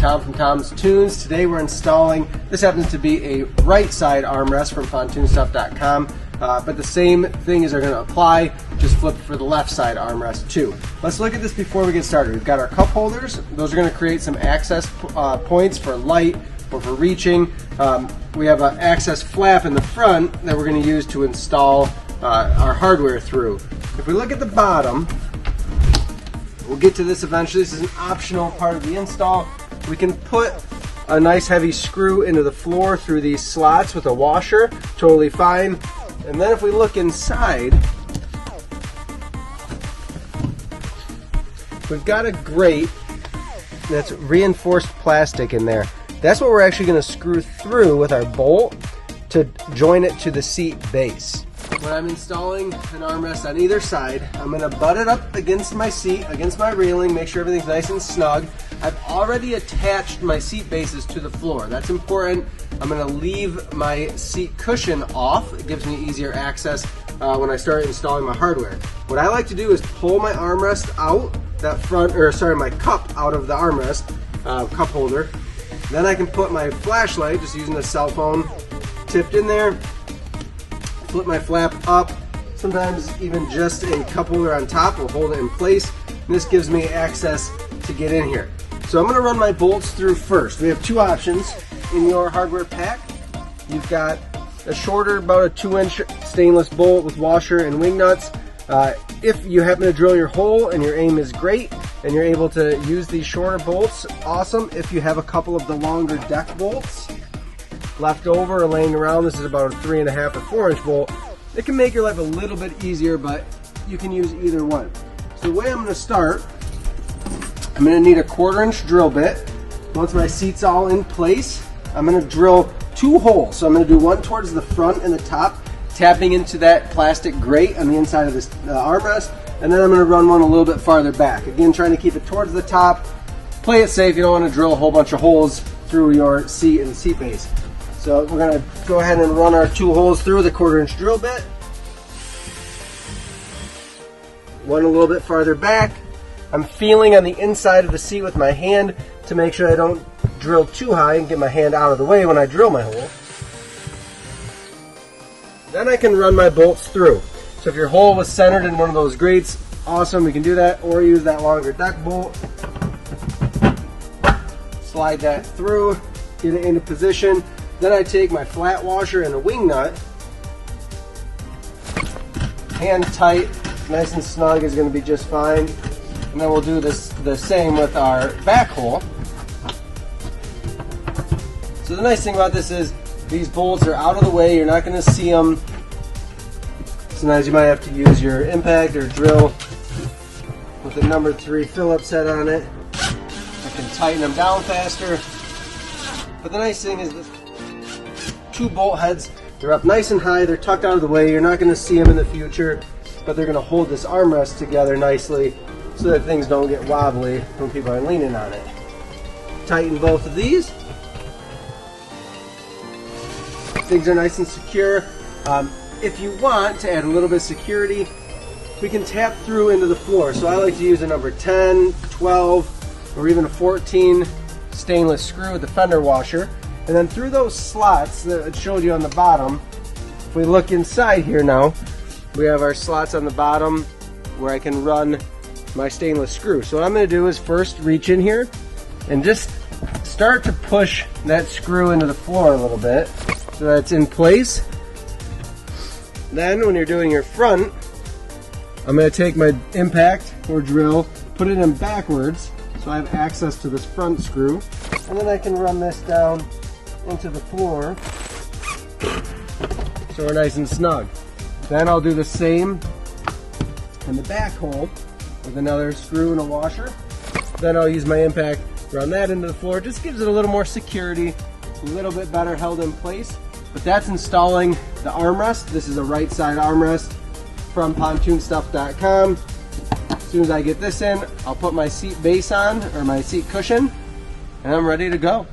Tom from Tom's Tunes. Today we're installing, this happens to be a right side armrest from pontoonstuff.com, but the same things are going to apply, just flip for the left side armrest too. Let's look at this before we get started. We've got our cup holders. Those are going to create some access points for light or for reaching. We have an access flap in the front that we're going to use to install our hardware through. If we look at the bottom, we'll get to this eventually. This is an optional part of the install. We can put a nice heavy screw into the floor through these slots with a washer, totally fine. And then if we look inside, we've got a grate that's reinforced plastic in there. That's what we're actually going to screw through with our bolt to join it to the seat base. When I'm installing an armrest on either side, I'm going to butt it up against my seat, against my railing, make sure everything's nice and snug. I've already attached my seat bases to the floor. That's important. I'm going to leave my seat cushion off. It gives me easier access when I start installing my hardware. What I like to do is pull my armrest out, my cup out of the armrest, cup holder. Then I can put my flashlight, just using a cell phone, tipped in there, flip my flap up, sometimes even just a cup holder on top will hold it in place. And this gives me access to get in here. So I'm going to run my bolts through first. We have two options in your hardware pack. You've got a shorter, about a 2-inch stainless bolt with washer and wing nuts. If you happen to drill your hole and your aim is great and you're able to use these shorter bolts, awesome. If you have a couple of the longer deck bolts left over or laying around, this is about a 3.5 or 4-inch bolt. It can make your life a little bit easier, but you can use either one. So the way I'm going to start, I'm going to need a 1/4-inch drill bit. Once my seat's all in place, I'm going to drill 2 holes. So I'm going to do one towards the front and the top, tapping into that plastic grate on the inside of this armrest, and then I'm going to run one a little bit farther back. Again, trying to keep it towards the top. Play it safe. You don't want to drill a whole bunch of holes through your seat and seat base. So we're going to go ahead and run our 2 holes through the 1/4-inch drill bit. One a little bit farther back. I'm feeling on the inside of the seat with my hand to make sure I don't drill too high and get my hand out of the way when I drill my hole. Then I can run my bolts through. So if your hole was centered in one of those grates, awesome, we can do that, or use that longer deck bolt. Slide that through, get it into position. Then I take my flat washer and a wing nut, hand tight, nice and snug is going to be just fine. And then we'll do the same with our back hole. So the nice thing about this is these bolts are out of the way, you're not going to see them. Sometimes you might have to use your impact or drill with the number 3 Phillips head on it. I can tighten them down faster. But the nice thing is the 2 bolt heads, they're up nice and high, they're tucked out of the way, you're not going to see them in the future, but they're going to hold this armrest together nicely so that things don't get wobbly when people are leaning on it. Tighten both of these. Things are nice and secure. If you want to add a little bit of security, we can tap through into the floor. So I like to use a number 10, 12, or even a 14 stainless screw with the fender washer. And then through those slots that it showed you on the bottom, if we look inside here now, we have our slots on the bottom where I can run my stainless screw. So what I'm going to do is first reach in here and just start to push that screw into the floor a little bit so that it's in place. Then when you're doing your front, I'm going to take my impact or drill, put it in backwards so I have access to this front screw, and then I can run this down into the floor so we're nice and snug. Then I'll do the same in the back hole with another screw and a washer. Then I'll use my impact, run that into the floor. Just gives it a little more security, a little bit better held in place. But that's installing the armrest. This is a right side armrest from pontoonstuff.com. As soon as I get this in, I'll put my seat base on, or my seat cushion, and I'm ready to go.